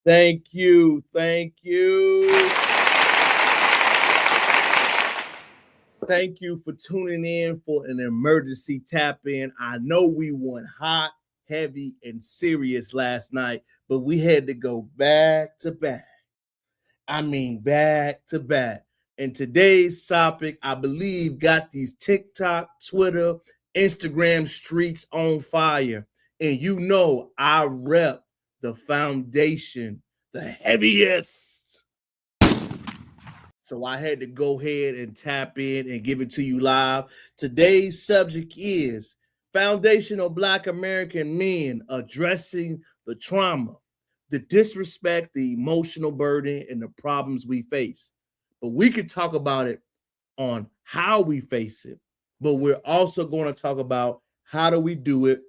Thank you. Thank you. Thank you for tuning in for an emergency tap in. I know we went hot, heavy, and serious last night, but we had to go back to back. I mean, back to back. And today's topic, I believe, got these TikTok, Twitter, Instagram streets on fire. And you know, I rep the foundation, the heaviest. So I had to go ahead and tap in and give it to you live. Today's subject is foundational Black American men addressing the trauma, the disrespect, the emotional burden, and the problems we face. But we could talk about it on how we face it, but we're also going to talk about how do we do it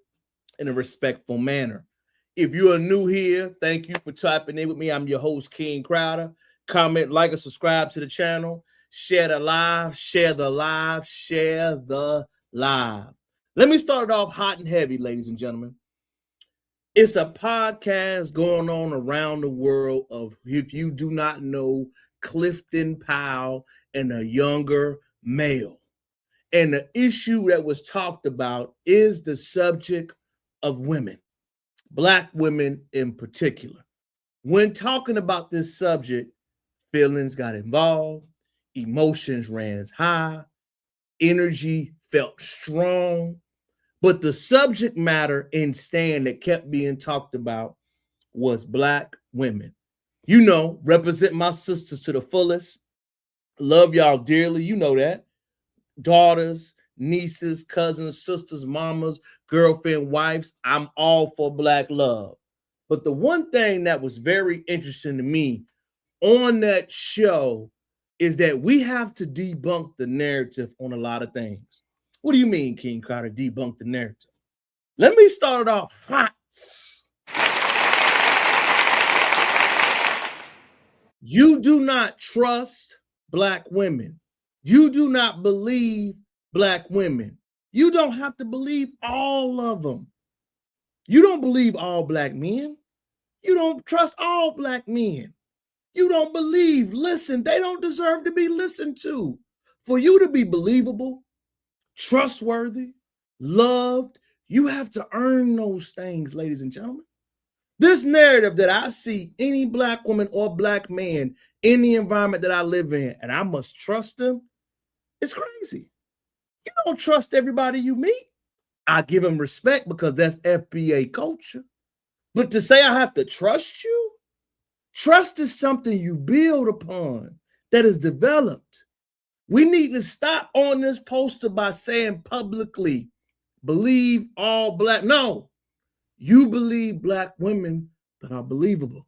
in a respectful manner. If you are new here, thank you for tapping in with me. I'm your host, King Crowder. Comment, like, and subscribe to the channel. Share the live, share the live, share the live. Let me start it off hot and heavy, ladies and gentlemen. It's a podcast going on around the world of, if you do not know, Clifton Powell and a younger male. And the issue that was talked about is the subject of women, Black women in particular. When talking about this subject, feelings got involved, emotions ran high, energy felt strong, but the subject matter in stand that kept being talked about was Black women. You know, represent my sisters to the fullest. Love y'all dearly. You know that. Daughters, nieces, cousins, sisters, mamas, girlfriend, wives. I'm all for Black love. But the one thing that was very interesting to me on that show is that we have to debunk the narrative on a lot of things. What do you mean, King Carter, debunk the narrative? Let me start off hot. You do not trust Black women. You do not believe Black women. You don't have to believe all of them. You don't believe all Black men. You don't trust all Black men. You don't believe, listen, they don't deserve to be listened to. For you to be believable, trustworthy, loved, you have to earn those things, ladies and gentlemen. This narrative that I see any Black woman or Black man in the environment that I live in, and I must trust them, it's crazy. You don't trust everybody you meet. I give them respect because that's FBA culture. But to say I have to trust you, trust is something you build upon that is developed. We need to stop on this poster by saying publicly, believe all Black. No, you believe Black women that are believable.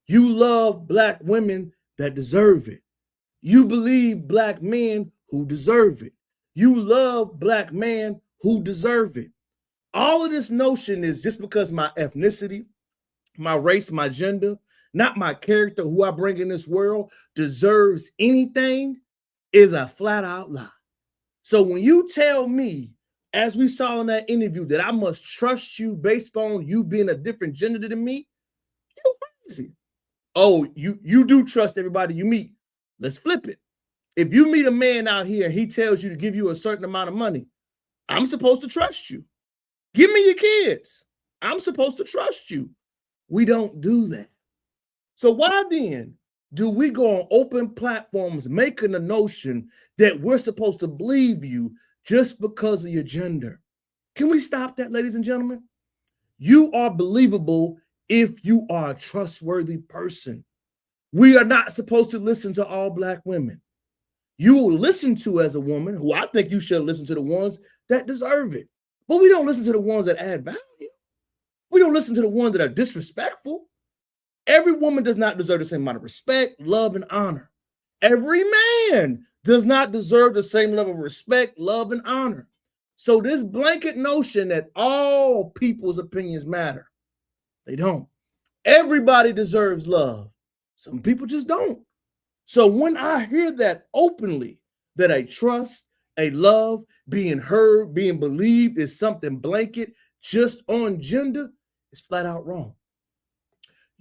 You love Black women that deserve it. You believe Black men who deserve it. You love Black men who deserve it. All of this notion is just because my ethnicity, my race, my gender, not my character, who I bring in this world, deserves anything is a flat out lie. So when you tell me, as we saw in that interview, that I must trust you based on you being a different gender than me, you're crazy. Oh, you do trust everybody you meet. Let's flip it. If you meet a man out here and he tells you to give you a certain amount of money, I'm supposed to trust you. Give me your kids. I'm supposed to trust you. We don't do that. So why then do we go on open platforms making the notion that we're supposed to believe you just because of your gender? Can we stop that, ladies and gentlemen? You are believable if you are a trustworthy person. We are not supposed to listen to all Black women. You will listen to, as a woman, who I think you should listen to, the ones that deserve it. But we don't listen to the ones that add value. We don't listen to the ones that are disrespectful. Every woman does not deserve the same amount of respect, love, and honor. Every man does not deserve the same level of respect, love, and honor. So this blanket notion that all people's opinions matter, they don't. Everybody deserves love. Some people just don't. So when I hear that openly, that a trust, a love, being heard, being believed is something blanket just on gender, it's flat out wrong.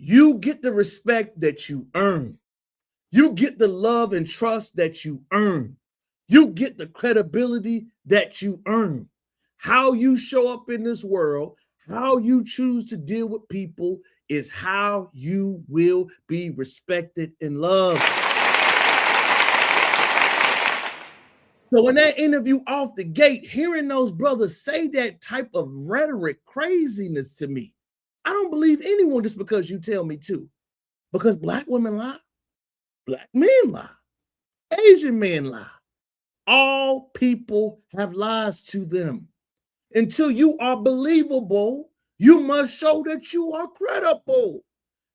You get the respect that you earn. You get the love and trust that you earn. You get the credibility that you earn. How you show up in this world, how you choose to deal with people is how you will be respected and loved. So in that interview off the gate, hearing those brothers say that type of rhetoric craziness to me, I don't believe anyone just because you tell me to. Because black women lie, black men lie, Asian men lie. All people have lies to them. Until you are believable, you must show that you are credible.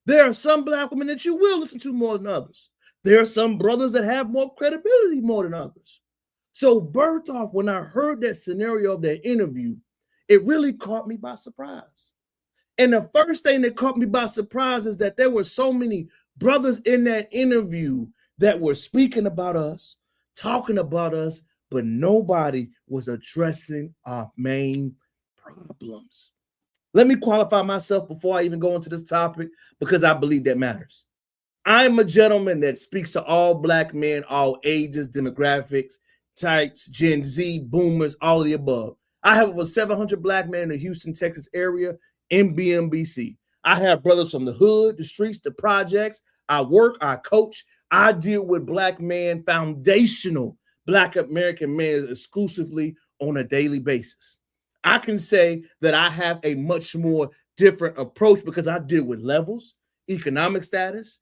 There are some black women that you will listen to more than others. There are some brothers that have more credibility more than others. So birth off, when I heard that scenario of that interview, it really caught me by surprise. And the first thing that caught me by surprise is that there were so many brothers in that interview that were speaking about us, talking about us, but nobody was addressing our main problems. Let me qualify myself before I even go into this topic, because I believe that matters. I'm a gentleman that speaks to all black men, all ages, demographics, types, Gen Z, boomers, all of the above. I have over 700 black men in the Houston, Texas area in BMBC. I have brothers from the hood, the streets, the projects. I work, I coach. I deal with black men, foundational black American men exclusively on a daily basis. I can say that I have a much more different approach because I deal with levels, economic status,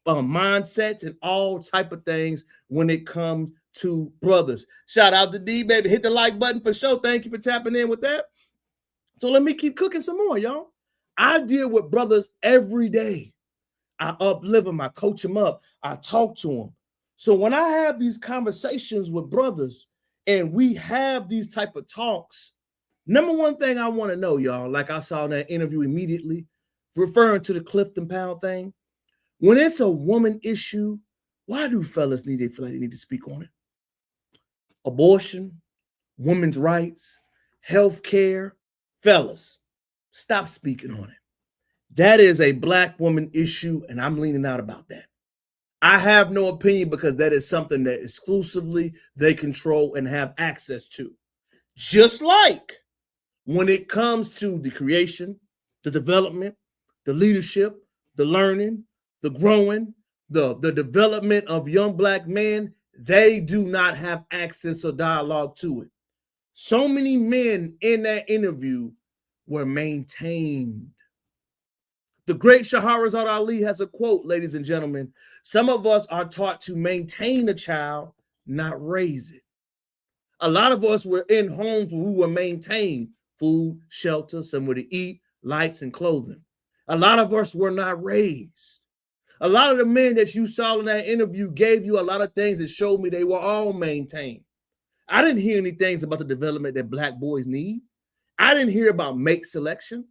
mindsets, and all type of things when it comes to brothers. Shout out to D, baby. Hit the like button for sure. Thank you for tapping in with that. So let me keep cooking some more, y'all. I deal with brothers every day. I uplift them. I coach them up. I talk to them. So when I have these conversations with brothers and we have these type of talks, number one thing I want to know, y'all, like I saw in that interview immediately, referring to the Clifton Powell thing, when it's a woman issue, why do fellas feel like they need to speak on it? Abortion, women's rights, health care, fellas, stop speaking on it. That is a black woman issue, and I'm leaning out about that. I have no opinion because that is something that exclusively they control and have access to. Just like when it comes to the creation, the development, the leadership, the learning, the growing, the development of young black men, they do not have access or dialogue to it. So many men in that interview were maintained. The great Shahrazad Ali has a quote, ladies and gentlemen. Some of us are taught to maintain a child, not raise it. A lot of us were in homes where we were maintained: food, shelter, somewhere to eat, lights, and clothing. A lot of us were not raised. A lot of the men that you saw in that interview gave you a lot of things that showed me they were all maintained. I didn't hear any things about the development that black boys need. I didn't hear about mate selection,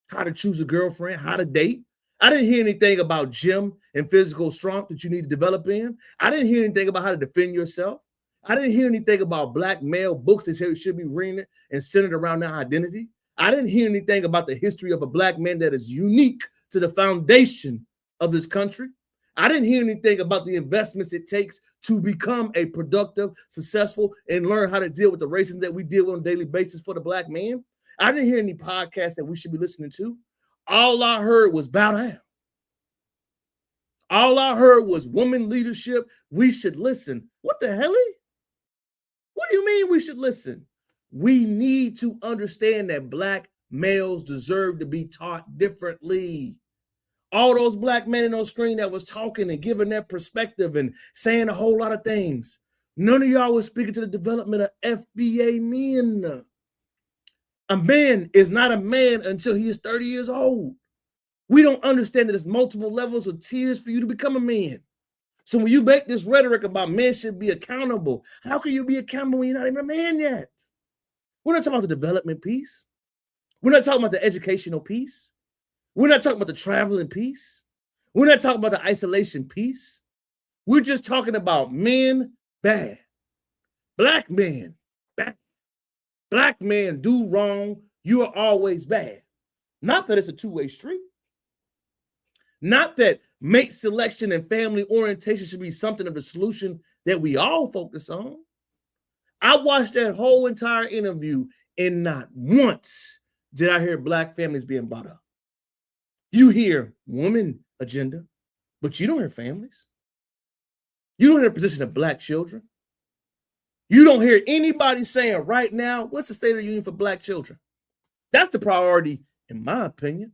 how to choose a girlfriend, how to date. I didn't hear anything about gym and physical strength that you need to develop in. I didn't hear anything about how to defend yourself. I didn't hear anything about black male books that should be reading and centered around their identity. I didn't hear anything about the history of a black man that is unique to the foundation of this country. I didn't hear anything about the investments it takes to become a productive, successful, and learn how to deal with the racism that we deal with on a daily basis for the black man. I didn't hear any podcasts that we should be listening to. All I heard was bow down. All I heard was woman leadership. We should listen. What the hell? What do you mean we should listen? We need to understand that black males deserve to be taught differently. All those black men on screen that was talking and giving their perspective and saying a whole lot of things, none of y'all was speaking to the development of FBA men. A man is not a man until he is 30 years old. We don't understand that there's multiple levels of tiers for you to become a man. So when you make this rhetoric about men should be accountable, how can you be accountable when you're not even a man yet? We're not talking about the development piece. We're not talking about the educational piece. We're not talking about the traveling piece. We're not talking about the isolation piece. We're just talking about men bad. Black men bad. Black men do wrong. You are always bad. Not that it's a two-way street. Not that mate selection and family orientation should be something of the solution that we all focus on. I watched that whole entire interview and not once did I hear Black families being brought up. You hear woman agenda, but you don't hear families. You don't hear the position of Black children. You don't hear anybody saying right now, what's the state of the union for Black children? That's the priority, in my opinion.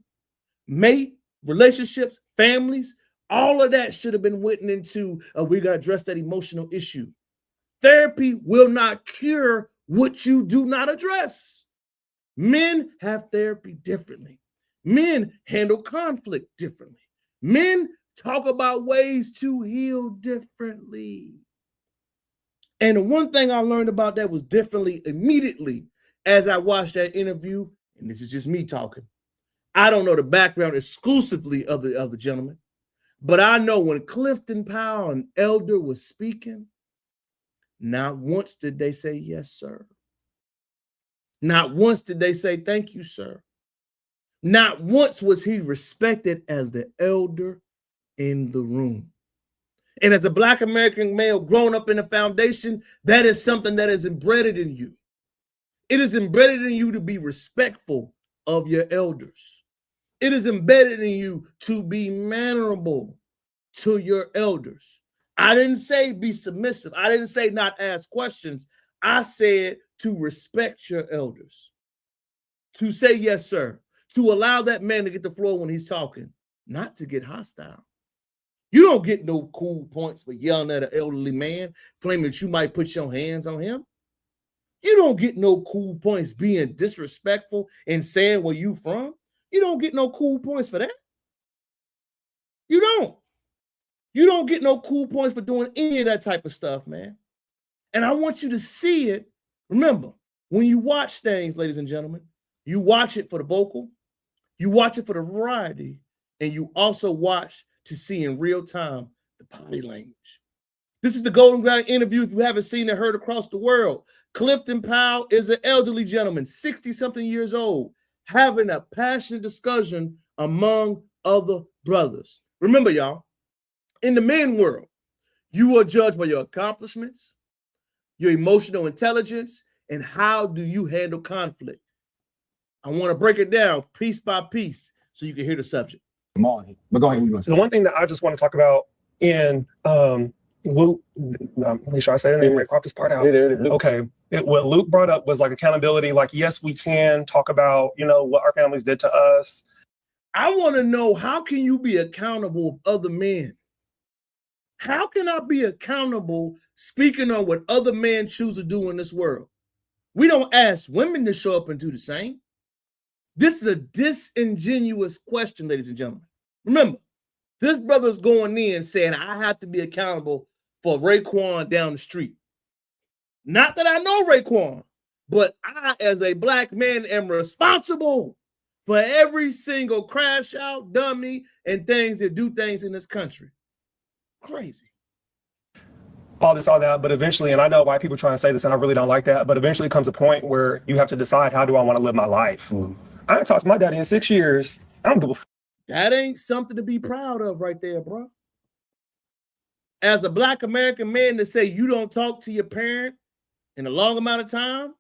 Mate, relationships, families, all of that should have been went into, we got to address that emotional issue. Therapy will not cure what you do not address. Men have therapy differently. Men handle conflict differently. Men talk about ways to heal differently. And the one thing I learned about that was differently immediately as I watched that interview, and this is just me talking. I don't know the background exclusively of the gentleman, but I know when Clifton Powell, an elder, was speaking, not once did they say, yes, sir. Not once did they say, thank you, sir. Not once was he respected as the elder in the room. And as a Black American male grown up in the foundation, that is something that is embedded in you. It is embedded in you to be respectful of your elders. It is embedded in you to be mannerable to your elders. I didn't say be submissive. I didn't say not ask questions. I said to respect your elders, to say yes, sir, to allow that man to get the floor when he's talking, not to get hostile. You don't get no cool points for yelling at an elderly man, claiming that you might put your hands on him. You don't get no cool points being disrespectful and saying where you from. You don't get no cool points for that. You don't. You don't get no cool points for doing any of that type of stuff, man. And I want you to see it. Remember, when you watch things, ladies and gentlemen, you watch it for the vocal, you watch it for the variety, and you also watch to see in real time the body language. This is the Golden Ground interview. If you haven't seen it, heard across the world. Clifton Powell is an elderly gentleman, 60-something years old, having a passionate discussion among other brothers. Remember, y'all, in the men world, you are judged by your accomplishments, your emotional intelligence, and how do you handle conflict. I want to break it down piece by piece so you can hear the subject. Come on, but go ahead. The one thing that I just want to talk about in Luke, make sure I say the name right, crop this part out. Okay, what Luke brought up was like accountability. Like, yes, we can talk about, what our families did to us. I want to know, how can you be accountable of other men? How can I be accountable speaking on what other men choose to do in this world? We don't ask women to show up and do the same. This is a disingenuous question, ladies and gentlemen. Remember, this brother's going in saying, I have to be accountable for Raekwon down the street. Not that I know Raekwon, but I, as a Black man, am responsible for every single crash out, dummy, and things that do things in this country. Crazy. All this, all that, but eventually, and I know why people try to say this, and I really don't like that, but eventually comes a point where you have to decide, how do I want to live my life? I ain't talked to my daddy in 6 years. I don't give a That ain't something to be proud of right there, bro. As a Black American man, to say you don't talk to your parent in a long amount of time,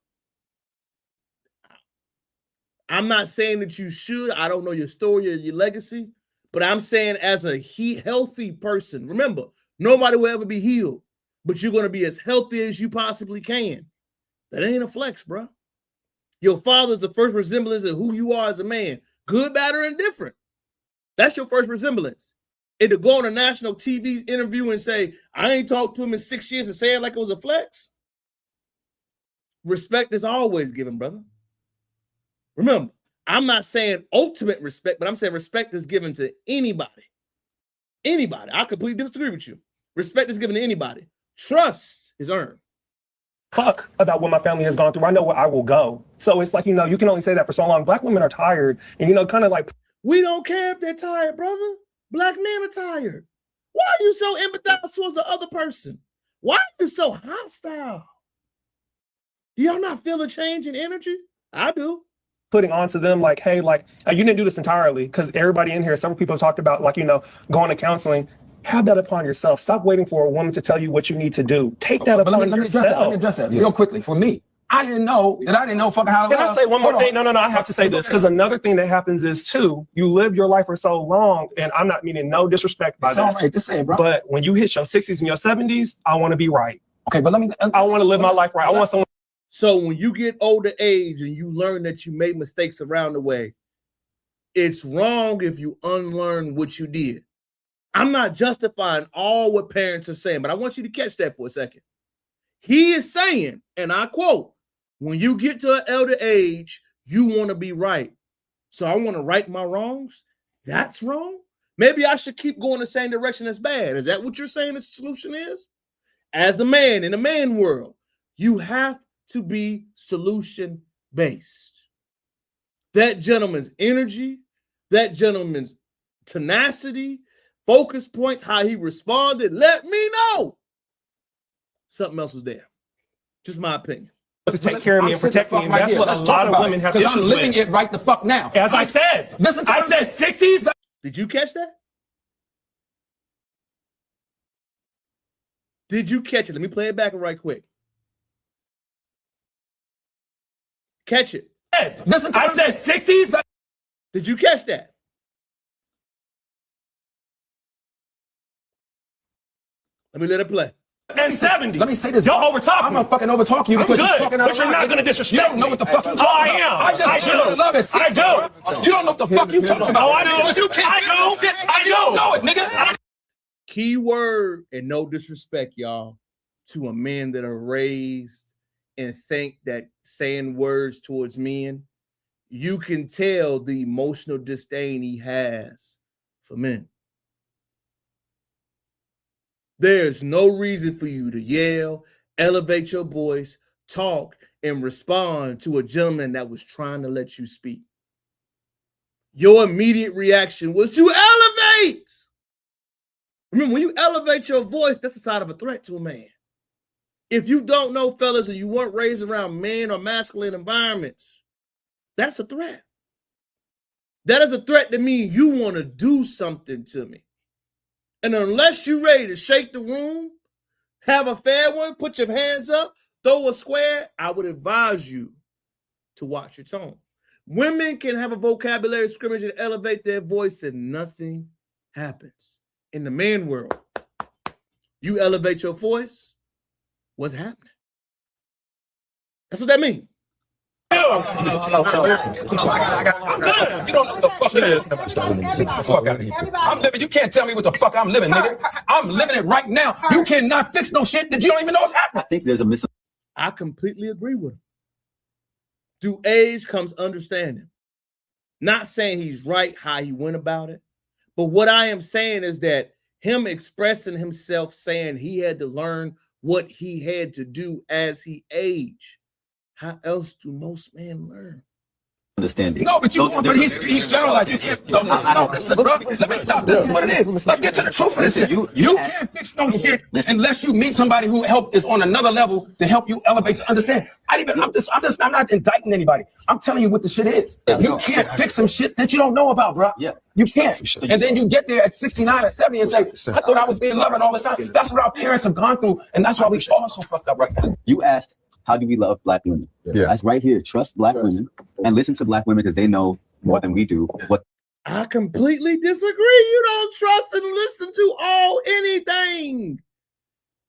I'm not saying that you should. I don't know your story or your legacy, but I'm saying as a healthy person, remember, nobody will ever be healed, but you're going to be as healthy as you possibly can. That ain't a flex, bro. Your father's the first resemblance of who you are as a man, good, bad, or indifferent. That's your first resemblance. And to go on a national TV interview and say, I ain't talked to him in 6 years and say it like it was a flex. Respect is always given, brother. Remember, I'm not saying ultimate respect, but I'm saying respect is given to anybody. Anybody. I completely disagree with you. Respect is given to anybody. Trust is earned. fuck about what my family has gone through. I know where I will go. So it's like, you can only say that for so long. Black women are tired and, kind of like. We don't care if they're tired, brother. Black men are tired. Why are you so empathetic towards the other person? Why are you so hostile? Do y'all not feel a change in energy? I do. putting onto them like, hey, like, you didn't do this entirely, because everybody in here, several people have talked about, like, you know, going to counseling. Have that upon yourself. Stop waiting for a woman to tell you what you need to do. Take that upon yourself. Let me address that real quickly. For me, I didn't know fucking how to Can I say one more thing? No, I have to say this, because another thing that happens is, too, you live your life for so long, and I'm not meaning no disrespect by this. Right, just say it, bro. But when you hit your 60s and your 70s, I want to be right. Okay, but I want to live my life right. I want someone. So when you get older age and you learn that you made mistakes around the way, it's wrong if you unlearn what you did. I'm not justifying all what parents are saying, but I want you to catch that for a second. He is saying, and I quote, when you get to an elder age, you want to be right. So I want to right my wrongs. That's wrong. Maybe I should keep going the same direction that's bad. Is that what you're saying the solution is? As a man in a man world, you have to be solution-based. That gentleman's energy, that gentleman's tenacity, focus points, how he responded, let me know something else was there. Just my opinion. To take care of me and protect me. And that's what a lot of women have issues with. I'm living it right the fuck now. As I said, I said 60s. Did you catch that? Did you catch it? Let me play it back right quick. Catch it. I said 60s. Did you catch that? Let me let it play. And 70s. Let me say this. Y'all overtalk. I'm gonna fucking overtalk you because you're fucking out of but you're not gonna disrespect me. You don't know what the fuck you talking about. I do. Love it. I do. You don't know what the fuck you talking about. Oh, I do. I don't know it, nigga. Key word, and no disrespect, y'all, to a men that are raised and think that saying words towards men, you can tell the emotional disdain he has for men. There's no reason for you to yell, elevate your voice, talk, and respond to a gentleman that was trying to let you speak. Your immediate reaction was to elevate. Remember, when you elevate your voice, that's a sign of a threat to a man. If you don't know, fellas, or you weren't raised around men or masculine environments, that's a threat. That is a threat to me. You want to do something to me. And unless you're ready to shake the room, have a fair one, put your hands up, throw a square, I would advise you to watch your tone. Women can have a vocabulary scrimmage and elevate their voice and nothing happens. In the man world, you elevate your voice, what's happening? That's what that means. I'm good. You don't know what the fuck you is. Get the fuck out of here. I'm living. You can't tell me what the fuck I'm living, nigga. I'm living it right now. You cannot fix no shit that you don't even know what's happening. I think there's a I completely agree with him. Through age comes understanding. Not saying he's right how he went about it, but what I am saying is that him expressing himself, saying he had to learn what he had to do as he aged. How else do most men learn? Understanding. No, but he's generalized. You can't. No, listen, bro. Let me stop. This is what it is. Let's get to the truth of this shit. You can't fix no shit unless you meet somebody who is on another level to help you elevate to understand. I'm not indicting anybody. I'm telling you what the shit is. You can't fix some shit that you don't know about, bro. Yeah. You can't. And then you get there at 69 or 70 and say, I thought I was being loved all the time. That's what our parents have gone through, and that's why we all so fucked up right now. You asked, how do we love black women? Yeah. That's right here. Trust black women and listen to black women because they know more than we do. I completely disagree. You don't trust and listen to anything.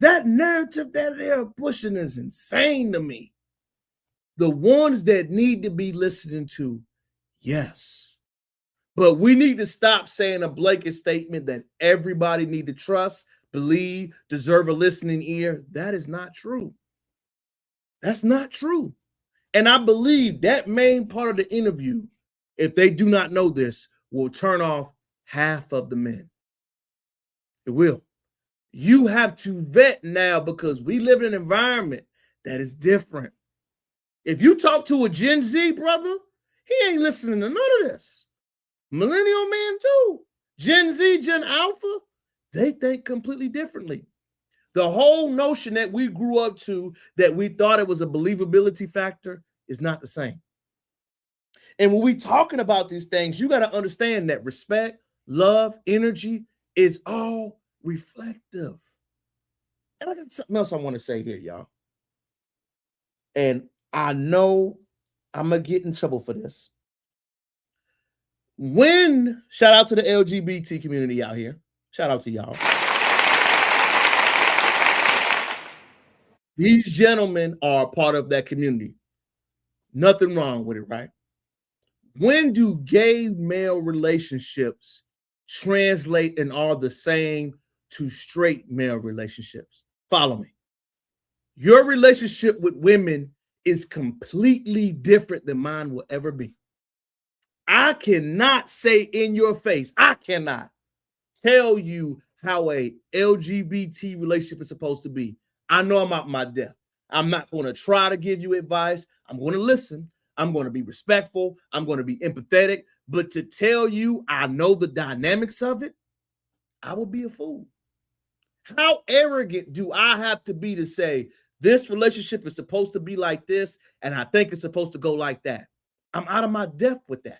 That narrative that they're pushing is insane to me. The ones that need to be listening to, yes. But we need to stop saying a blanket statement that everybody need to trust, believe, deserve a listening ear. That is not true. That's not true. And I believe that main part of the interview, if they do not know this, will turn off half of the men. It will. You have to vet now because we live in an environment that is different. If you talk to a Gen Z brother, he ain't listening to none of this. Millennial man too. Gen Z, Gen Alpha, they think completely differently. The whole notion that we grew up to, that we thought it was a believability factor, is not the same. And when we talking about these things, you got to understand that respect, love, energy is all reflective. And I got something else I want to say here, y'all. And I know I'm going to get in trouble for this. Shout out to the LGBT community out here. Shout out to y'all. These gentlemen are part of that community. Nothing wrong with it, right? When do gay male relationships translate and are the same to straight male relationships? Follow me. Your relationship with women is completely different than mine will ever be. I cannot say in your face, I cannot tell you how a LGBT relationship is supposed to be. I know I'm out my depth. I'm not going to try to give you advice. I'm going to listen. I'm going to be respectful. I'm going to be empathetic. But to tell you I know the dynamics of it, I would be a fool. How arrogant do I have to be to say this relationship is supposed to be like this and I think it's supposed to go like that? I'm out of my depth with that.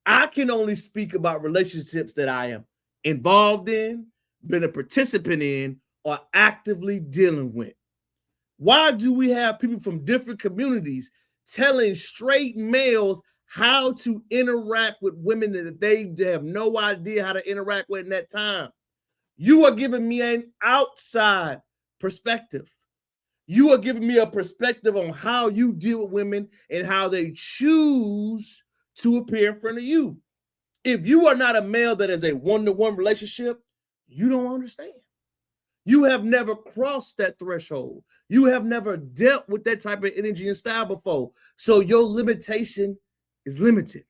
I can only speak about relationships that I am involved in, been a participant in, or actively dealing with. Why do we have people from different communities telling straight males how to interact with women that they have no idea how to interact with in that time? You are giving me an outside perspective. You are giving me a perspective on how you deal with women and how they choose to appear in front of you. If you are not a male that is a one-to-one relationship, you don't understand. You have never crossed that threshold. You have never dealt with that type of energy and style before. So your limitation is limited.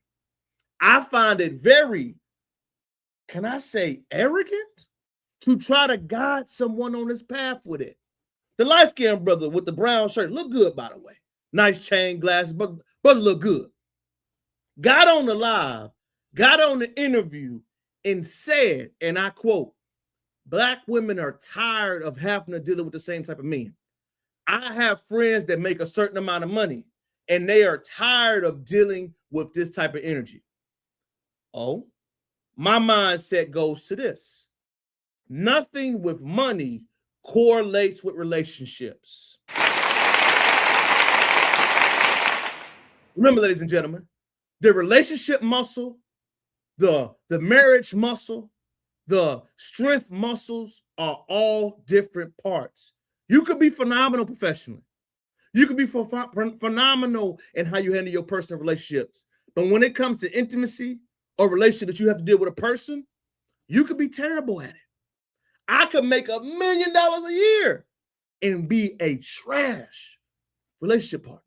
I find it very, can I say, arrogant to try to guide someone on this path with it. The light-skinned brother with the brown shirt, look good, by the way. Nice chain, glasses, but look good. Got on the live, got on the interview and said, and I quote, "Black women are tired of having to deal with the same type of men. I have friends that make a certain amount of money and they are tired of dealing with this type of energy." Oh, my mindset goes to this. Nothing with money correlates with relationships. Remember, ladies and gentlemen, the relationship muscle, the marriage muscle, the strength muscles are all different parts. You could be phenomenal professionally. You could be phenomenal in how you handle your personal relationships. But when it comes to intimacy or relationship that you have to deal with a person, you could be terrible at it. I could make $1 million a year and be a trash relationship partner.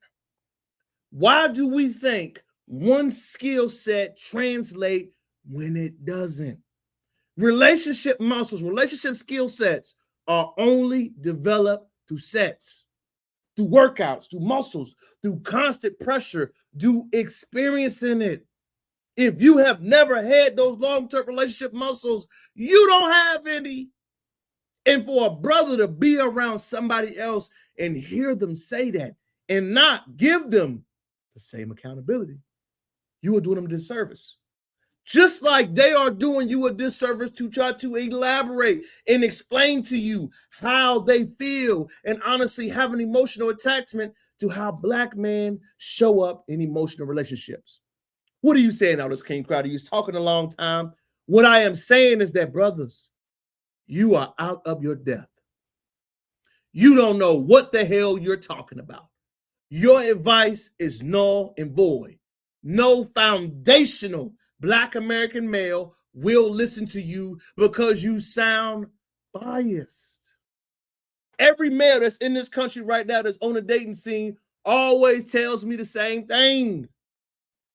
Why do we think one skill set translates when it doesn't? Relationship muscles, relationship skill sets are only developed through sets, through workouts, through muscles, through constant pressure, through experiencing it. If you have never had those long-term relationship muscles, you don't have any. And for a brother to be around somebody else and hear them say that and not give them the same accountability, you are doing them a disservice. Just like they are doing you a disservice to try to elaborate and explain to you how they feel and honestly have an emotional attachment to how Black men show up in emotional relationships. What are you saying, Aldous King Crowder? You're talking a long time. What I am saying is that, brothers, you are out of your depth. You don't know what the hell you're talking about. Your advice is null and void. No foundational Black American male will listen to you because you sound biased. Every male that's in this country right now that's on the dating scene always tells me the same thing.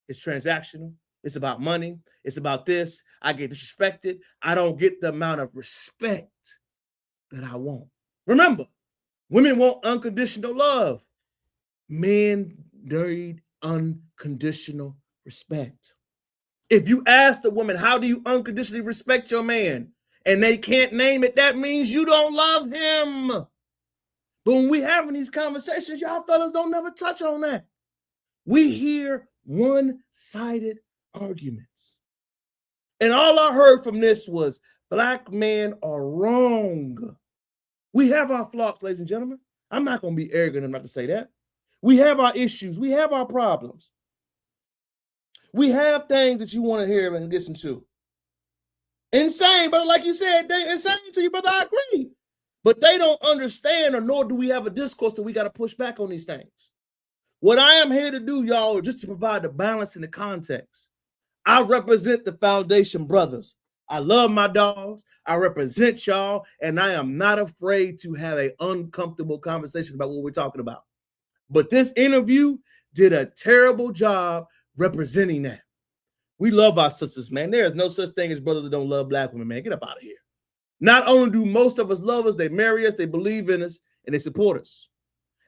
It's transactional. It's about money. It's about this. I get disrespected. I don't get the amount of respect that I want. Remember, women want unconditional love. Men need unconditional respect. If you ask the woman, how do you unconditionally respect your man? And they can't name it, that means you don't love him. But when we having these conversations, y'all fellas don't never touch on that. We hear one-sided arguments. And all I heard from this was black men are wrong. We have our flaws, ladies and gentlemen. I'm not going to be arrogant enough to say that. We have our issues. We have our problems. We have things that you want to hear and listen to. Insane, but like you said, they insane to you, brother. I agree. But they don't understand, or nor do we have a discourse that we got to push back on these things. What I am here to do, y'all, is just to provide the balance and the context. I represent the Foundation brothers. I love my dogs. I represent y'all, and I am not afraid to have an uncomfortable conversation about what we're talking about. But this interview did a terrible job representing that. We love our sisters, man. There is no such thing as brothers that don't love black women, man. Get up out of here. Not only do most of us love us, they marry us, they believe in us, and they support us.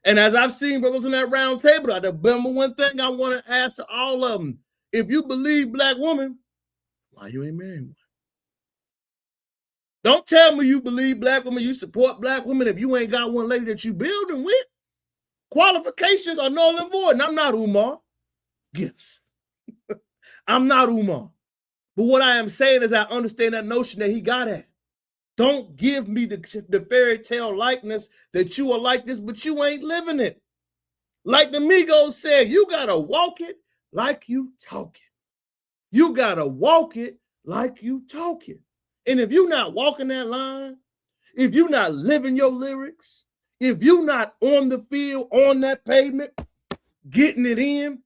And as I've seen brothers in that round table, the number one thing I want to ask to all of them, if you believe black women, why you ain't marrying one? Don't tell me you believe black women, you support black women if you ain't got one lady that you building with. Qualifications are null and void, and I'm not Umar. Gifts. I'm not Umar. But what I am saying is I understand that notion that he got at. Don't give me the fairy tale likeness that you are like this, but you ain't living it. Like the Migos said, you got to walk it like you talk it. You got to walk it like you talk it. And if you're not walking that line, if you're not living your lyrics, if you're not on the field, on that pavement, getting it in,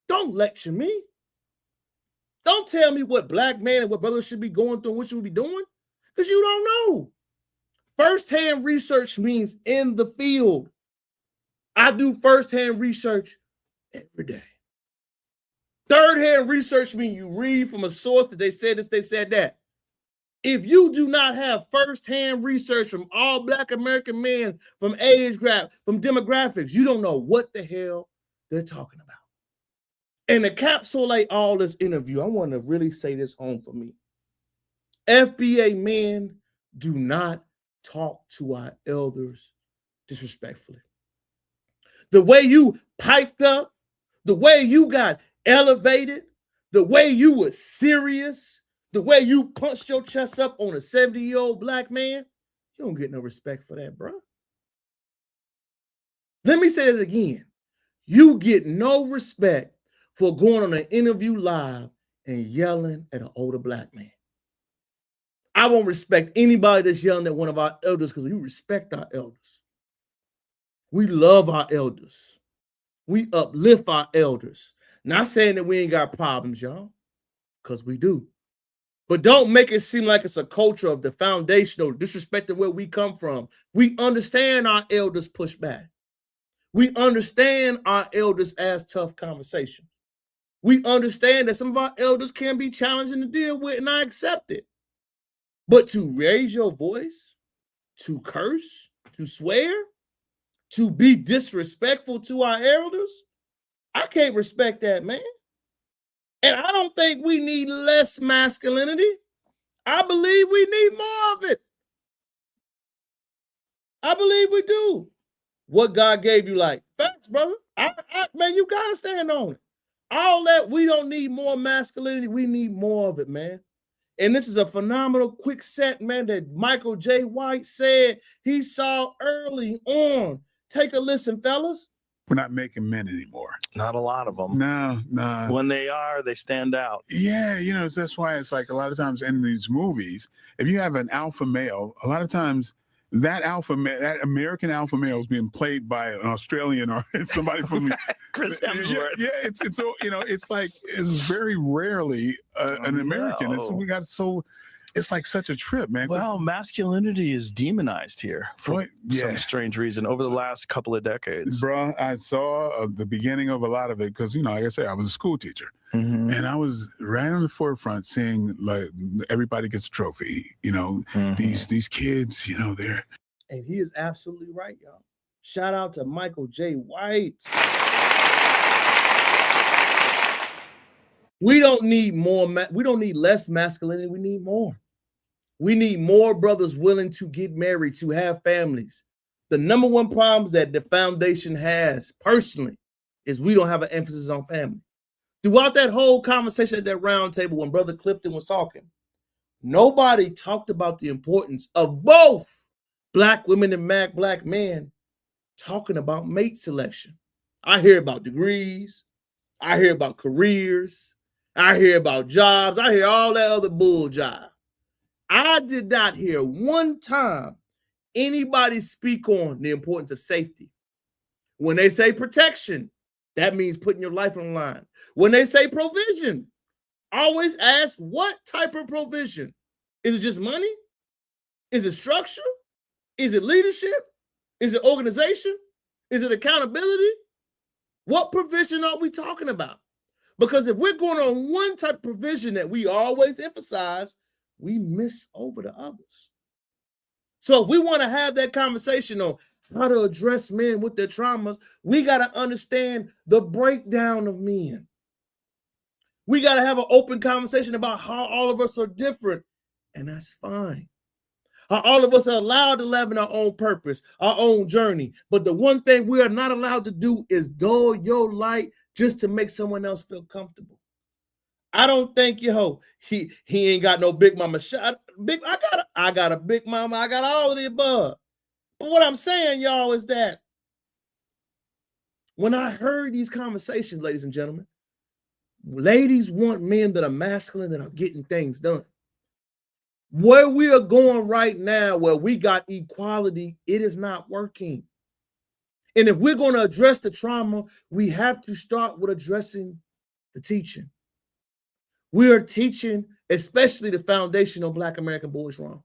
don't lecture me. Don't tell me what black man and what brothers should be going through and what you should be doing, because you don't know. First-hand research means in the field. I do first-hand research every day. Third-hand research means you read from a source that they said this, they said that. If you do not have first-hand research from all black American men, from age gap, from demographics, you don't know what the hell they're talking about. And to encapsulate all this interview, I want to really say this home for me. FBA men do not talk to our elders disrespectfully. The way you piped up, the way you got elevated, the way you were serious, the way you punched your chest up on a 70-year-old black man, you don't get no respect for that, bro. Let me say it again. You get no respect for going on an interview live and yelling at an older black man. I won't respect anybody that's yelling at one of our elders because we respect our elders. We love our elders. We uplift our elders. Not saying that we ain't got problems, y'all, because we do. But don't make it seem like it's a culture of the foundational disrespecting where we come from. We understand our elders push back. We understand our elders ask tough conversations. We understand that some of our elders can be challenging to deal with, and I accept it. But to raise your voice, to curse, to swear, to be disrespectful to our elders, I can't respect that, man. And I don't think we need less masculinity. I believe we need more of it. I believe we do. What God gave you, like, facts, brother. Man, you got to stand on it. All that, we don't need more masculinity. We need more of it, man. And this is a phenomenal quick set, man, that Michael J. White said he saw early on. Take a listen, fellas. We're not making men anymore. Not a lot of them. No. When they are, they stand out. Yeah, that's why it's like a lot of times in these movies, if you have an alpha male, a lot of times that alpha male, that American alpha male is being played by an Australian or somebody from Chris Hemsworth. Yeah, it's it's like it's very rarely an American. No. It's like such a trip, man. Well, masculinity is demonized here for Yeah. some strange reason over the last couple of decades. Bro, I saw the beginning of a lot of it because, like I said, I was a school teacher. Mm-hmm. And I was right on the forefront seeing like everybody gets a trophy, Mm-hmm. these kids, they're. And he is absolutely right, y'all. Shout out to Michael J. White. We don't need more. We don't need less masculinity. We need more. We need more brothers willing to get married, to have families. The number one problems that the foundation has personally is we don't have an emphasis on family. Throughout that whole conversation at that round table when Brother Clifton was talking, nobody talked about the importance of both Black women and Black men talking about mate selection. I hear about degrees. I hear about careers. I hear about jobs. I hear all that other bull jive. I did not hear one time anybody speak on the importance of safety. When they say protection, that means putting your life on the line. When they say provision, always ask what type of provision. Is it just money? Is it structure? Is it leadership? Is it organization? Is it accountability? What provision are we talking about? Because if we're going on one type of provision that we always emphasize, we miss over the others. So if we want to have that conversation on how to address men with their traumas, we got to understand the breakdown of men. We got to have an open conversation about how all of us are different, and that's fine. How all of us are allowed to live in our own purpose, our own journey. But the one thing we are not allowed to do is dull your light just to make someone else feel comfortable. I don't think, he ain't got no big mama shot. I got a big mama. I got all of the above. But what I'm saying, y'all, is that when I heard these conversations, ladies and gentlemen, ladies want men that are masculine, that are getting things done. Where we are going right now, where we got equality, it is not working. And if we're going to address the trauma, we have to start with addressing the teaching. We are teaching, especially the foundational Black American boys, wrong.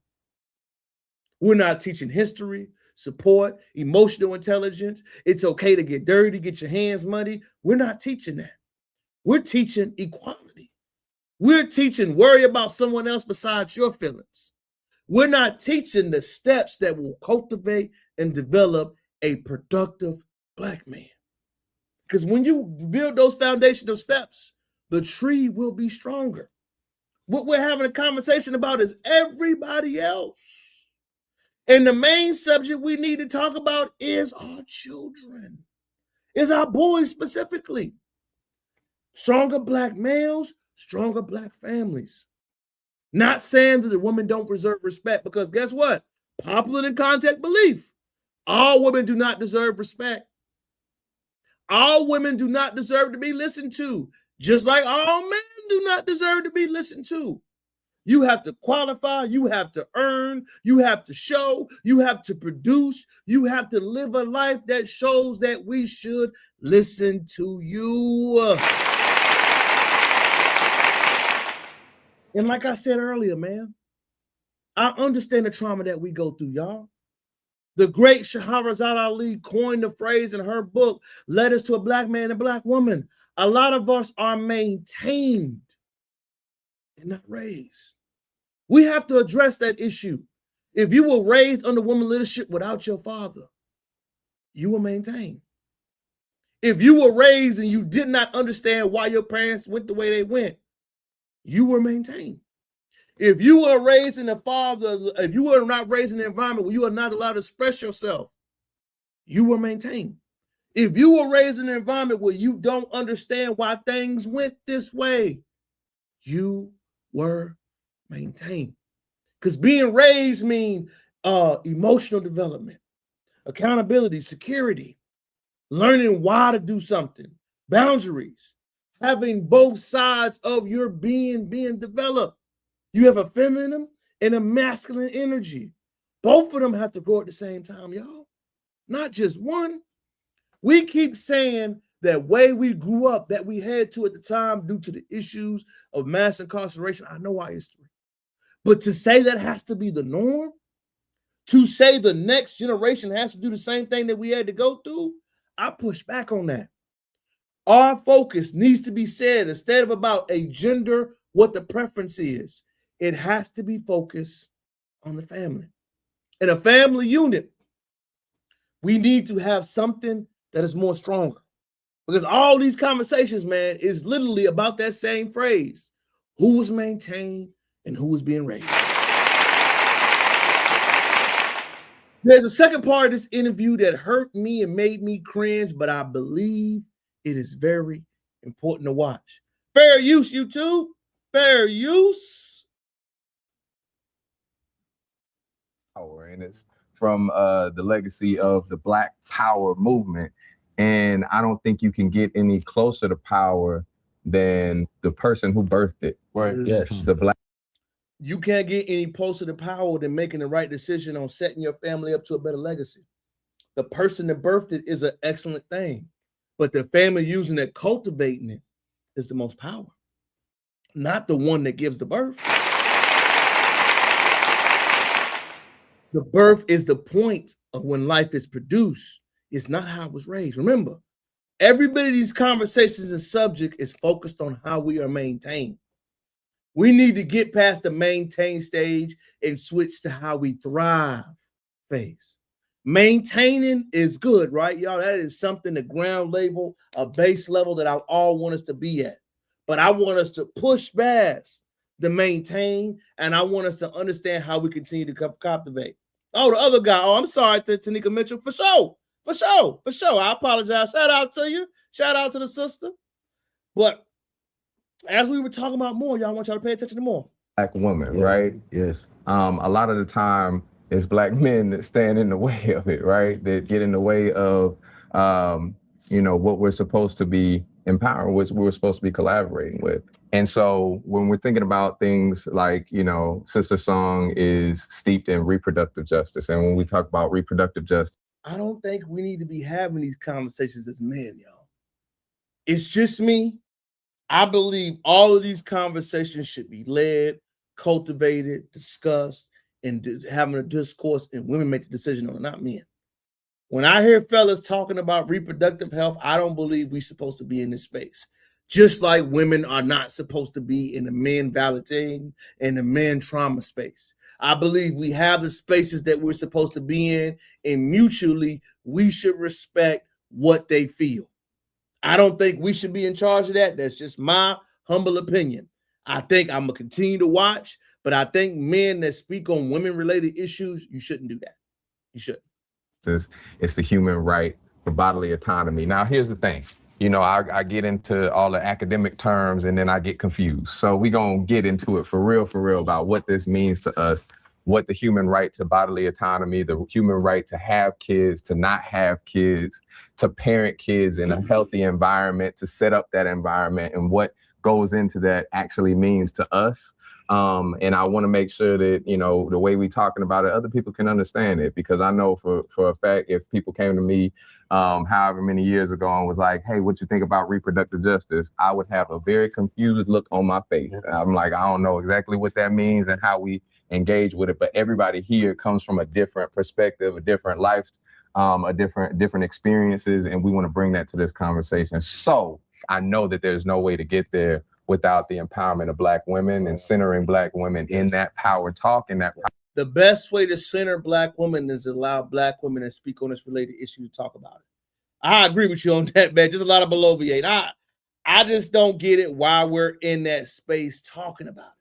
We're not teaching history, support, emotional intelligence. It's okay to get dirty, get your hands muddy. We're not teaching that. We're teaching equality. We're teaching worry about someone else besides your feelings. We're not teaching the steps that will cultivate and develop a productive Black man. Because when you build those foundational steps, the tree will be stronger. What we're having a conversation about is everybody else. And the main subject we need to talk about is our children, is our boys specifically. Stronger Black males, stronger Black families. Not saying that the women don't deserve respect, because guess what? Popular in context belief, all women do not deserve respect. All women do not deserve to be listened to, just like all men do not deserve to be listened to. You have to qualify, you have to earn, you have to show, you have to produce, you have to live a life that shows that we should listen to you. And like I said earlier, man, I understand the trauma that we go through, y'all. The great Shahrazad Ali coined the phrase in her book, Letters to a Black Man and a Black Woman. A lot of us are maintained and not raised. We have to address that issue. If you were raised under woman leadership without your father, you were maintained. If you were raised and you did not understand why your parents went the way they went, you were maintained. If you were raised in if you were not raised in an environment where you are not allowed to express yourself, you were maintained. If you were raised in an environment where you don't understand why things went this way, you were maintained. Because being raised means emotional development, accountability, security, learning why to do something, boundaries, having both sides of your being developed. You have a feminine and a masculine energy. Both of them have to grow at the same time, y'all. Not just one. We keep saying that way we grew up, that we had to at the time due to the issues of mass incarceration. I know our history. But to say that has to be the norm, to say the next generation has to do the same thing that we had to go through, I push back on that. Our focus needs to be said, instead of about a gender, what the preference is, it has to be focused on the family. In a family unit, we need to have something that is more stronger. Because all these conversations, man, is literally about that same phrase. Who was maintained and who was being raised. There's a second part of this interview that hurt me and made me cringe, but I believe it is very important to watch. Fair use, you two. Fair use. And it's from the legacy of the Black Power movement. And I don't think you can get any closer to power than the person who birthed it. Right. Yes. The Black. You can't get any closer to power than making the right decision on setting your family up to a better legacy. The person that birthed it is an excellent thing, but the family using it, cultivating it, is the most power, not the one that gives the birth. The birth is the point of when life is produced. It's not how it was raised. Remember, everybody's conversations and subject is focused on how we are maintained. We need to get past the maintain stage and switch to how we thrive phase. Maintaining is good, right, y'all? That is something, the ground level, a base level that I all want us to be at. But I want us to push past the maintain, and I want us to understand how we continue to cultivate. Oh, the other guy. Oh, I'm sorry, Tanika Mitchell. For sure. I apologize. Shout out to you. Shout out to the sister. But as we were talking about more, y'all, I want y'all to pay attention to more. Black woman, right? Yes. A lot of the time, it's Black men that stand in the way of it, right? That get in the way of, what we're supposed to be empowering, what we're supposed to be collaborating with. And so when we're thinking about things like, Sister Song is steeped in reproductive justice. And when we talk about reproductive justice, I don't think we need to be having these conversations as men, y'all. It's just me. I believe all of these conversations should be led, cultivated, discussed, and having a discourse, and women make the decision on it, not men. When I hear fellas talking about reproductive health, I don't believe we're supposed to be in this space. Just like women are not supposed to be in the men validating and the men trauma space. I believe we have the spaces that we're supposed to be in, and mutually we should respect what they feel. I don't think we should be in charge of that. That's just my humble opinion. I think I'm going to continue to watch, but I think men that speak on women-related issues, you shouldn't do that. You shouldn't. It's the human right for bodily autonomy. Now, here's the thing. I get into all the academic terms and then I get confused. So we're going to get into it for real about what this means to us, what the human right to bodily autonomy, the human right to have kids, to not have kids, to parent kids in a healthy environment, to set up that environment, and what goes into that actually means to us. And I want to make sure that, the way we're talking about it, other people can understand it, because I know for a fact, if people came to me however many years ago and was like, hey, what you think about reproductive justice? I would have a very confused look on my face. I'm like, I don't know exactly what that means and how we engage with it. But everybody here comes from a different perspective, a different life, different experiences. And we want to bring that to this conversation. So I know that there's no way to get there without the empowerment of Black women and centering Black women in that power talk and that power. The best way to center Black women is allow Black women to speak on this related issue to talk about it. I agree with you on that, man. Just a lot of bloviate. I just don't get it why we're in that space talking about it.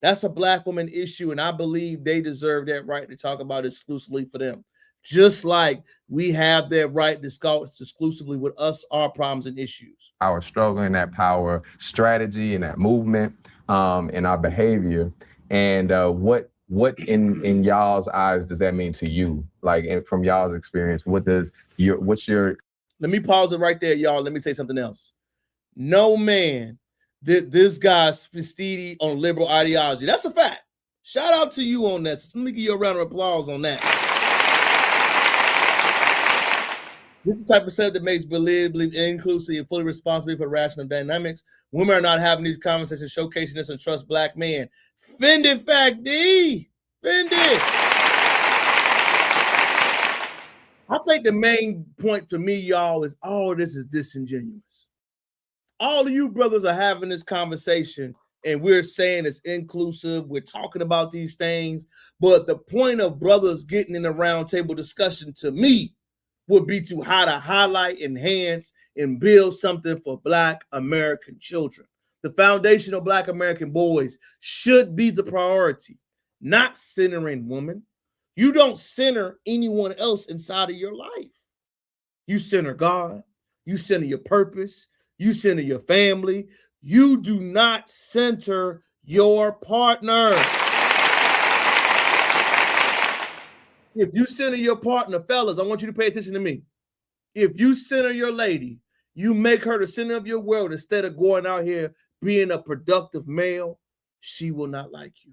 That's a Black woman issue, and I believe they deserve that right to talk about it exclusively for them. Just like we have that right to discuss exclusively with us, our problems and issues. Our struggle and that power strategy and that movement and our behavior. And what in y'all's eyes does that mean to you? Like, from y'all's experience, what's your... Let me pause it right there, y'all. Let me say something else. No man, this guy's steady on liberal ideology. That's a fact. Shout out to you on that. So let me give you a round of applause on that. This is the type of setup that makes believe inclusive and fully responsible for rational dynamics. Women are not having these conversations, showcasing this and trust Black men. Fended fact D. Fended. I think the main point for me, y'all, is all of this is disingenuous. All of you brothers are having this conversation and we're saying it's inclusive. We're talking about these things. But the point of brothers getting in a round table discussion to me would be to how to highlight, enhance, and build something for Black American children. The foundation of Black American boys should be the priority, not centering women. You don't center anyone else inside of your life. You center God. You center your purpose. You center your family. You do not center your partner. If you center your partner, fellas, I want you to pay attention to me. If you center your lady, you make her the center of your world instead of going out here being a productive male, she will not like you.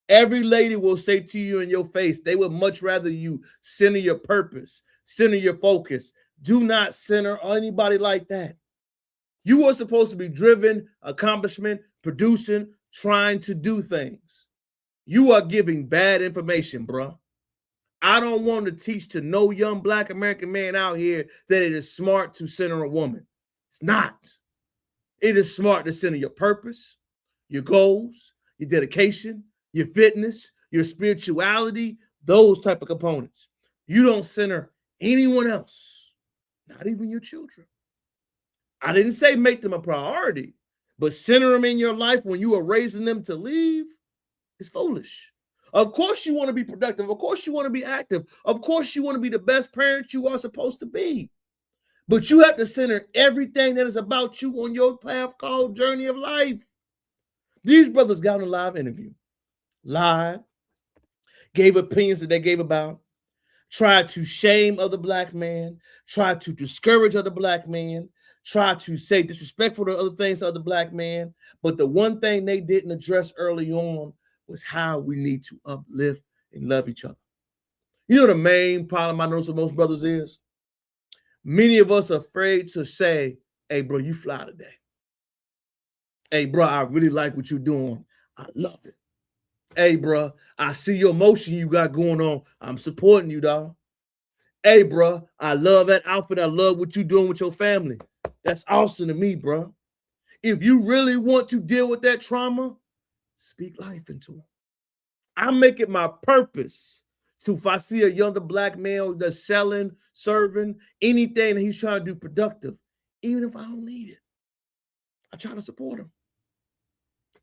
Every lady will say to you in your face, they would much rather you center your purpose, center your focus. Do not center anybody like that. You are supposed to be driven, accomplishment, producing, trying to do things. You are giving bad information, bro. I don't want to teach to no young Black American man out here that it is smart to center a woman. It's not. It is smart to center your purpose, your goals, your dedication, your fitness, your spirituality, those type of components. You don't center anyone else, not even your children. I didn't say make them a priority, but center them in your life when you are raising them to leave is foolish. Of course you want to be productive. Of course you want to be active. Of course you want to be the best parent you are supposed to be. But you have to center everything that is about you on your path called journey of life. These brothers got on a live interview, live, gave opinions that they gave about, tried to shame other Black men, tried to discourage other Black men, tried to say disrespectful to other things to other Black men. But the one thing they didn't address early on was how we need to uplift and love each other. You know the main problem I notice with most brothers is many of us are afraid to say, hey, bro, you fly today. Hey, bro, I really like what you're doing. I love it. Hey, bro, I see your emotion you got going on. I'm supporting you, dog. Hey, bro, I love that outfit. I love what you're doing with your family. That's awesome to me, bro. If you really want to deal with that trauma, speak life into them. I make it my purpose to, if I see a younger Black male that's selling, serving, anything that he's trying to do productive, even if I don't need it, I try to support him.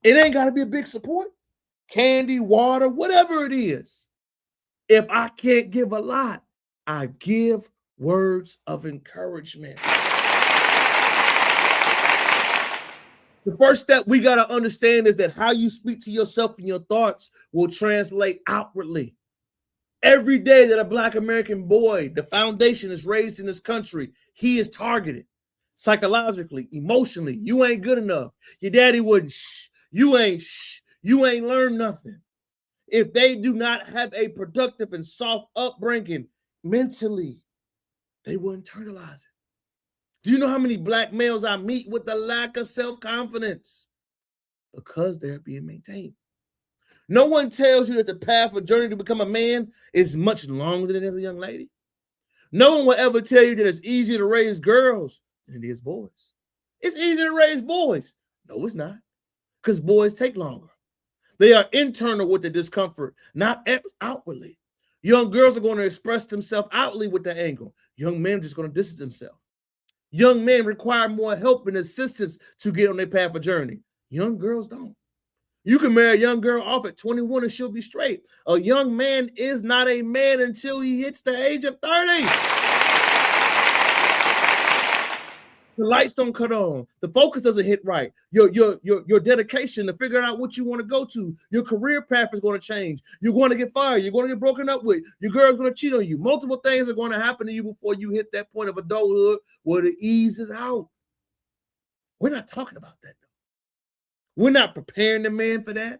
It ain't got to be a big support. Candy, water, whatever it is. If I can't give a lot, I give words of encouragement. The first step we got to understand is that how you speak to yourself and your thoughts will translate outwardly. Every day that a Black American boy, the foundation is raised in this country, he is targeted psychologically, emotionally. You ain't good enough. Your daddy wouldn't. You ain't. You ain't learned nothing. If they do not have a productive and soft upbringing mentally, they will internalize it. Do you know how many Black males I meet with the lack of self-confidence? Because they're being maintained. No one tells you that the path or journey to become a man is much longer than it is a young lady. No one will ever tell you that it's easier to raise girls than it is boys. It's easier to raise boys. No, it's not. Because boys take longer. They are internal with the discomfort, not outwardly. Young girls are going to express themselves outwardly with the angle. Young men are just going to distance themselves. Young men require more help and assistance to get on their path of journey. Young girls don't. You can marry a young girl off at 21 and she'll be straight. A young man is not a man until he hits the age of 30. The lights don't cut on. The focus doesn't hit right. Your dedication to figure out what you want to go to. Your career path is going to change. You're going to get fired. You're going to get broken up with. Your girl's going to cheat on you. Multiple things are going to happen to you before you hit that point of adulthood where the ease is out. We're not talking about that, though. We're not preparing the man for that.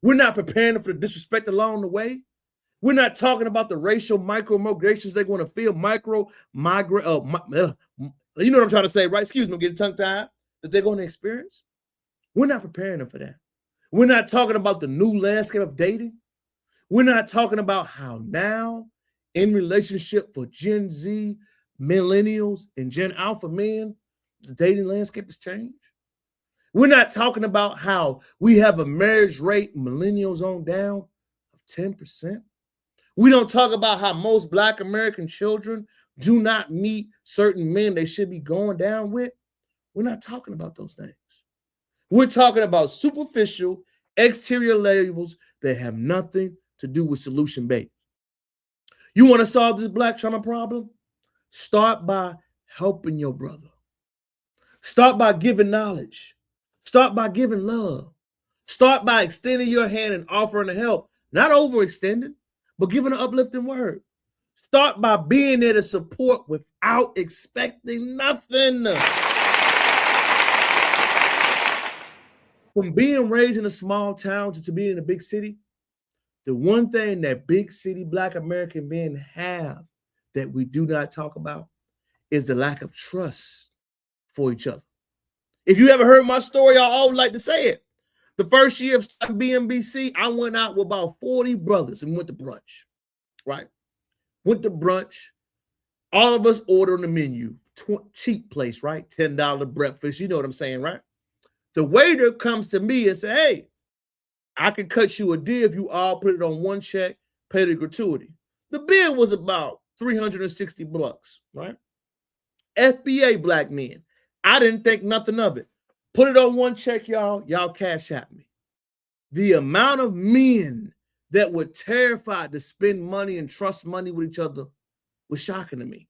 We're not preparing them for the disrespect along the way. We're not talking about the racial microaggressions they're going to feel. You know what I'm trying to say, right? Excuse me, I'm getting tongue-tied. That they're going to experience. We're not preparing them for that. We're not talking about the new landscape of dating. We're not talking about how now, in relationship for Gen Z, millennials, and Gen Alpha men, the dating landscape has changed. We're not talking about how we have a marriage rate, millennials on down, of 10%. We don't talk about how most Black American children do not meet certain men they should be going down with. We're not talking about those things. We're talking about superficial exterior labels that have nothing to do with solution based. You want to solve this Black trauma problem? Start by helping your brother. Start by giving knowledge. Start by giving love. Start by extending your hand and offering to help. Not overextending, but giving an uplifting word. Start by being there to support without expecting nothing. From being raised in a small town to being in a big city, the one thing that big city Black American men have that we do not talk about is the lack of trust for each other. If you ever heard my story, I always like to say it. The first year of BMBC, I went out with about 40 brothers and went to brunch, right? Went to brunch. All of us ordered on the menu. Cheap place, right? $10 breakfast. You know what I'm saying, right? The waiter comes to me and says, hey, I can cut you a deal if you all put it on one check, pay the gratuity. The bill was about $360, right? FBA Black men. I didn't think nothing of it. Put it on one check, y'all. Y'all cash at me. The amount of men that were terrified to spend money and trust money with each other was shocking to me.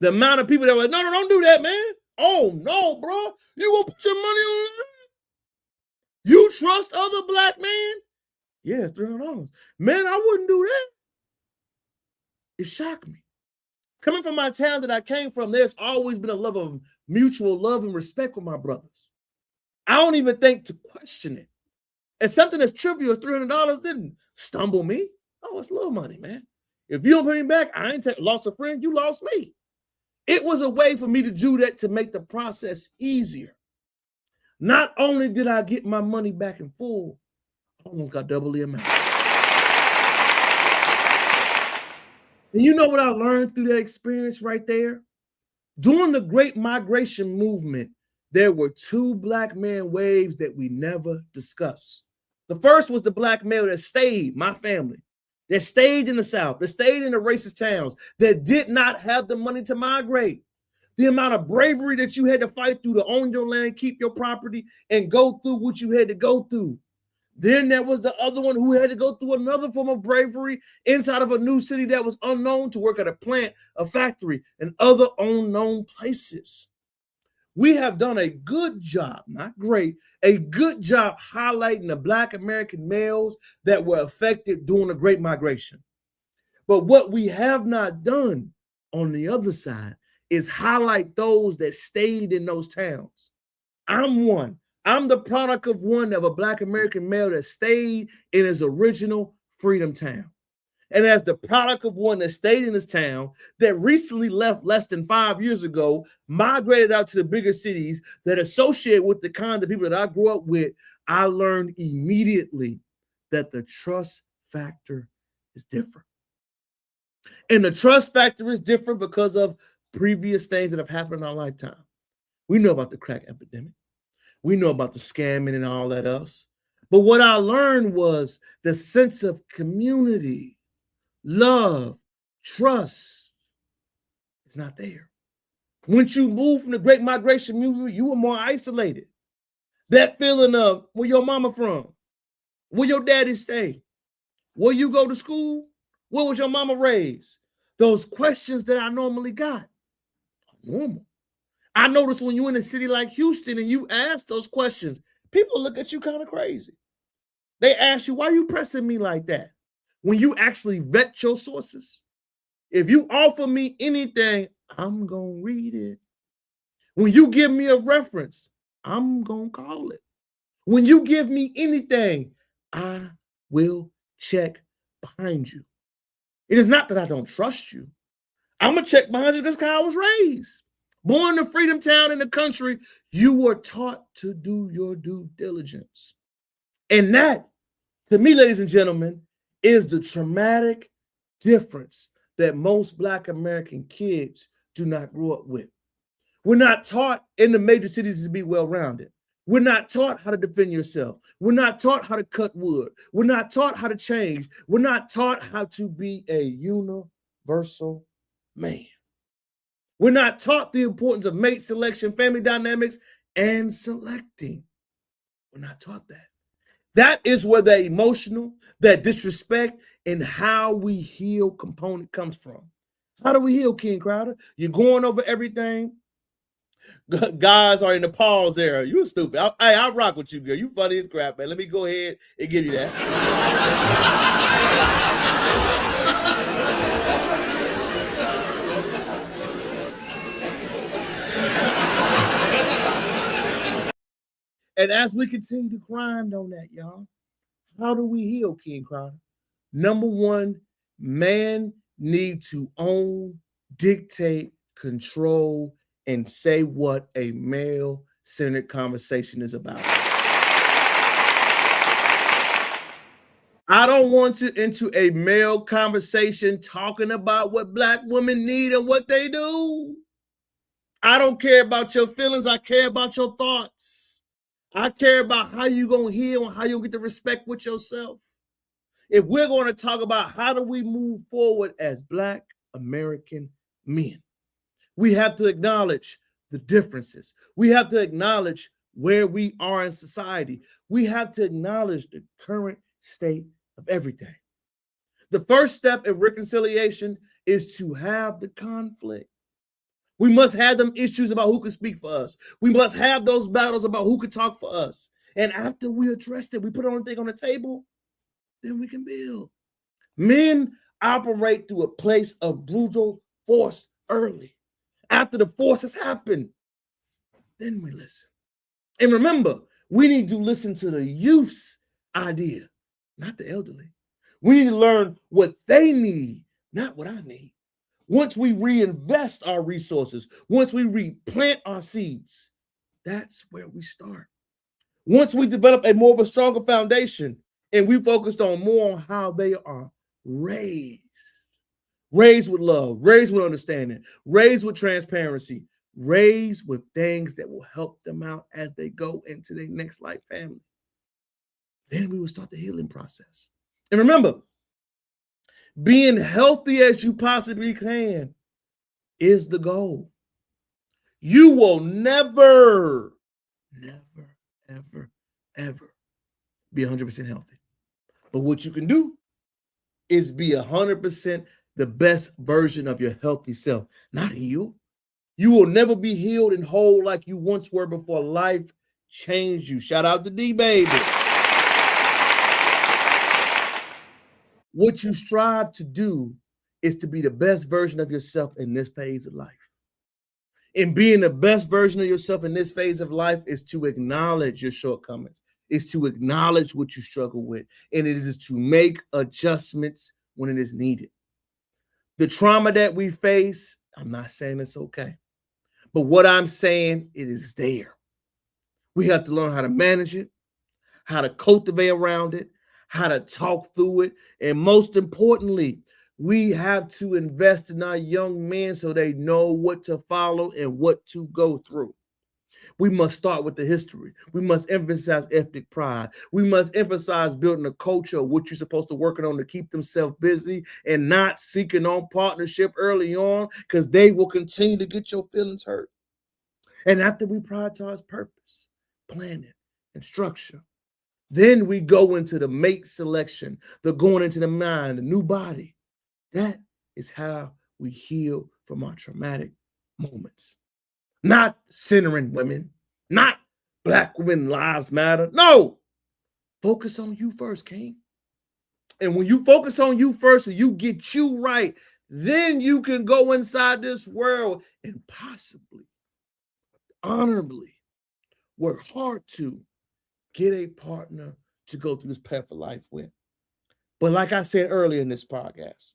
The amount of people that were like, no, don't do that, man. Oh, no, bro. You gonna put your money on that? You trust other Black men? Yeah, $300. Man, I wouldn't do that. It shocked me. Coming from my town that I came from, there's always been a love of mutual love and respect with my brothers. I don't even think to question it. And something as trivial as $300 didn't stumble me. Oh, it's little money, man. If you don't pay me back, I ain't lost a friend, you lost me. It was a way for me to do that to make the process easier. Not only did I get my money back in full, I almost got double the amount. And you know what I learned through that experience right there? During the Great Migration movement, there were two Black man waves that we never discussed. The first was the Black male that stayed, my family, that stayed in the South, that stayed in the racist towns, that did not have the money to migrate. The amount of bravery that you had to fight through to own your land, keep your property, and go through what you had to go through. Then there was the other one who had to go through another form of bravery inside of a new city that was unknown to work at a plant, a factory, and other unknown places. We have done a good job, not great, a good job highlighting the Black American males that were affected during the Great Migration. But what we have not done on the other side is highlight those that stayed in those towns. I'm one. I'm the product of one of a Black American male that stayed in his original freedom town. And as the product of one that stayed in his town, that recently left less than 5 years ago, migrated out to the bigger cities that associate with the kind of people that I grew up with, I learned immediately that the trust factor is different. And the trust factor is different because of previous things that have happened in our lifetime. We know about the crack epidemic. We know about the scamming and all that else. But what I learned was the sense of community, love, trust. It's not there. Once you move from the Great Migration movement, you were more isolated. That feeling of where your mama from, where your daddy stay, where you go to school, where was your mama raised? Those questions that I normally got are normal. I notice when you're in a city like Houston and you ask those questions, people look at you kind of crazy. They ask you, why are you pressing me like that? When you actually vet your sources, if you offer me anything, I'm going to read it. When you give me a reference, I'm going to call it. When you give me anything, I will check behind you. It is not that I don't trust you. I'm going to check behind you because that's how I was raised. Born in a freedom town in the country, you were taught to do your due diligence. And that, to me, ladies and gentlemen, is the traumatic difference that most Black American kids do not grow up with. We're not taught in the major cities to be well-rounded. We're not taught how to defend yourself. We're not taught how to cut wood. We're not taught how to change. We're not taught how to be a universal man. We're not taught the importance of mate selection, family dynamics, and selecting. We're not taught that. That is where the emotional, that disrespect, and how we heal component comes from. How do we heal, King Crowder? You're going over everything. guys are in the pause era. You stupid. I rock with you, girl. You funny as crap, man. Let me go ahead and give you that. And as we continue to grind on that, y'all, how do we heal, King Crowder? Number one, man need to own, dictate, control, and say what a male-centered conversation is about. I don't want to into a male conversation talking about what Black women need and what they do. I don't care about your feelings. I care about your thoughts. I care about how you going to heal and how you'll get the respect with yourself. If we're going to talk about how do we move forward as Black American men, we have to acknowledge the differences. We have to acknowledge where we are in society. We have to acknowledge the current state of everything. The first step in reconciliation is to have the conflict. We must have them issues about who can speak for us. We must have those battles about who can talk for us. And after we address it, we put everything on the table, then we can build. Men operate through a place of brutal force early. After the force has happened, then we listen. And remember, we need to listen to the youth's idea, not the elderly. We need to learn what they need, not what I need. Once we reinvest our resources, once we replant our seeds, that's where we start. Once we develop a more of a stronger foundation and we focused on more on how they are raised with love, raised with understanding, raised with transparency, raised with things that will help them out as they go into their next life family, then we will start the healing process. And remember, being healthy as you possibly can is the goal. You will never, ever be 100% healthy. But what you can do is be 100% the best version of your healthy self, not healed. You will never be healed and whole like you once were before life changed you. Shout out to D, baby. What you strive to do is to be the best version of yourself in this phase of life. And being the best version of yourself in this phase of life is to acknowledge your shortcomings, is to acknowledge what you struggle with, and it is to make adjustments when it is needed. The trauma that we face, I'm not saying it's okay, but what I'm saying, it is there. We have to learn how to manage it, how to cultivate around it, how to talk through it, and most importantly, we have to invest in our young men so they know what to follow and what to go through. We must start with the history. We must emphasize ethnic pride. We must emphasize building a culture of what you're supposed to work on to keep themselves busy and not seeking on partnership early on, because they will continue to get your feelings hurt. And after we prioritize purpose, planning, and structure, then we go into the mate selection, the going into the mind, the new body. That is how we heal from our traumatic moments. Not centering women, not Black women lives matter. No, focus on you first, King. And when you focus on you first and you get you right, then you can go inside this world and possibly, honorably, work hard to get a partner to go through this path of life with. But like I said earlier in this podcast,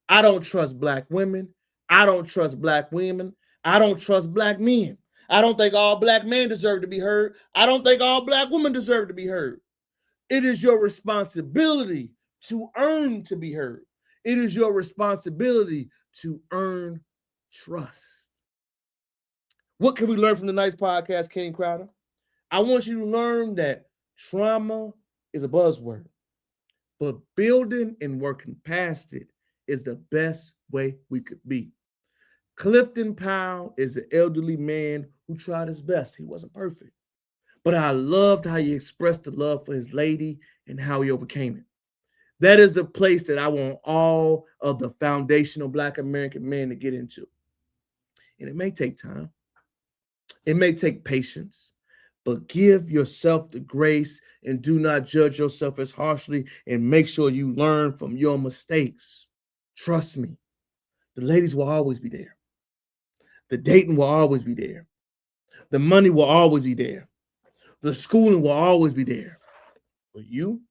I don't trust Black women. I don't trust Black women. I don't trust Black men. I don't think all Black men deserve to be heard. I don't think all Black women deserve to be heard. It is your responsibility to earn to be heard. It is your responsibility to earn trust. What can we learn from tonight's podcast, King Crowder? I want you to learn that trauma is a buzzword, but building and working past it is the best way we could be. Clifton Powell is an elderly man who tried his best. He wasn't perfect, but I loved how he expressed the love for his lady and how he overcame it. That is the place that I want all of the foundational Black American men to get into. And it may take time. It may take patience, but give yourself the grace and do not judge yourself as harshly, and make sure you learn from your mistakes. Trust me, the ladies will always be there. The dating will always be there. The money will always be there. The schooling will always be there. But you,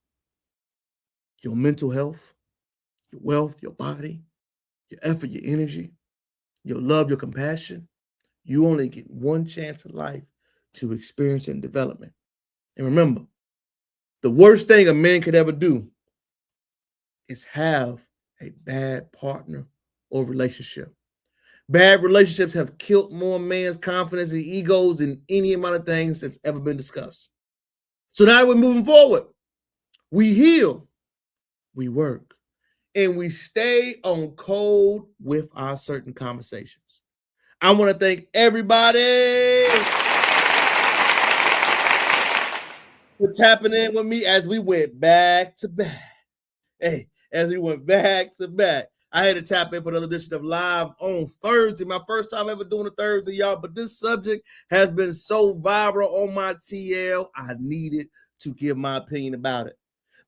your mental health, your wealth, your body, your effort, your energy, your love, your compassion, you only get one chance in life to experience and development. And remember, the worst thing a man could ever do is have a bad partner or relationship. Bad relationships have killed more man's confidence and egos than any amount of things that's ever been discussed. So now we're moving forward. We heal, we work, and we stay on code with our certain conversations. I want to thank everybody for tapping in with me as we went back to back. Hey, as we went back to back. I had to tap in for another edition of Live on Thursday. My first time ever doing a Thursday, y'all. But this subject has been so viral on my TL, I needed to give my opinion about it.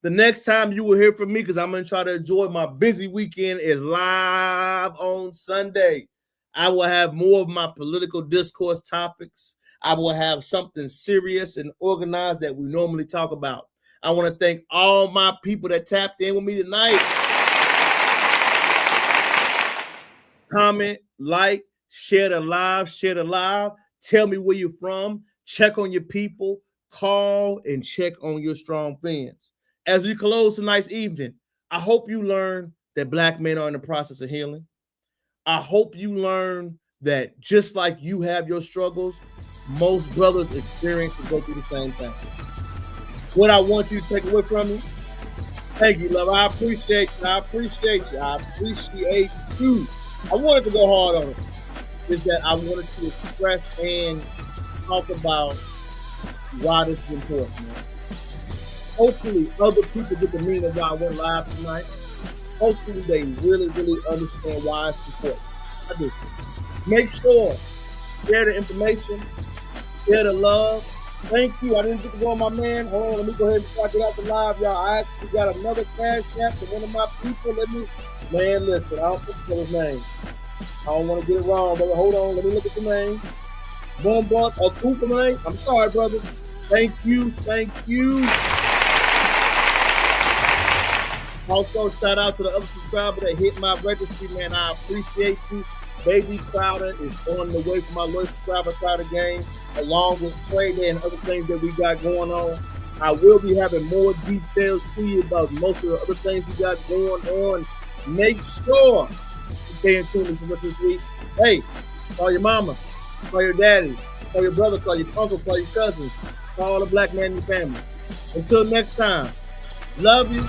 The next time you will hear from me, because I'm going to try to enjoy my busy weekend, is live on Sunday. I will have more of my political discourse topics. I will have something serious and organized that we normally talk about. I want to thank all my people that tapped in with me tonight. Comment, like, share the live. Tell me where you're from. Check on your people. Call and check on your strong fans. As we close tonight's evening, I hope you learn that Black men are in the process of healing. I hope you learn that just like you have your struggles, most brothers experience and go through the same thing. What I want you to take away from me, thank you, love. I appreciate you. I appreciate you. I wanted to go hard on it. Is that I wanted to express and talk about why this is important, man. Hopefully, other people get the meaning of why I went live tonight. Hopefully, they really, really understand why it's important. I do. Make sure, share the information, share the love. Thank you. I didn't get to go on my man. Hold on, let me go ahead and start it out the live, y'all. I actually got another cash app for one of my people. Man, listen, I don't think his name. I don't want to get it wrong, brother. Hold on, let me look at the name. $1 or $2 for name. I'm sorry, brother. Thank you. Also, shout out to the other subscriber that hit my registry, man. I appreciate you. Baby Crowder is on the way for my loyal subscriber Crowder game, along with trade and other things that we got going on. I will be having more details to you about most of the other things we got going on. Make sure you stay in tune for this week. Hey, call your mama, call your daddy, call your brother, call your uncle, call your cousins, call all the Black man in your family. Until next time, love you.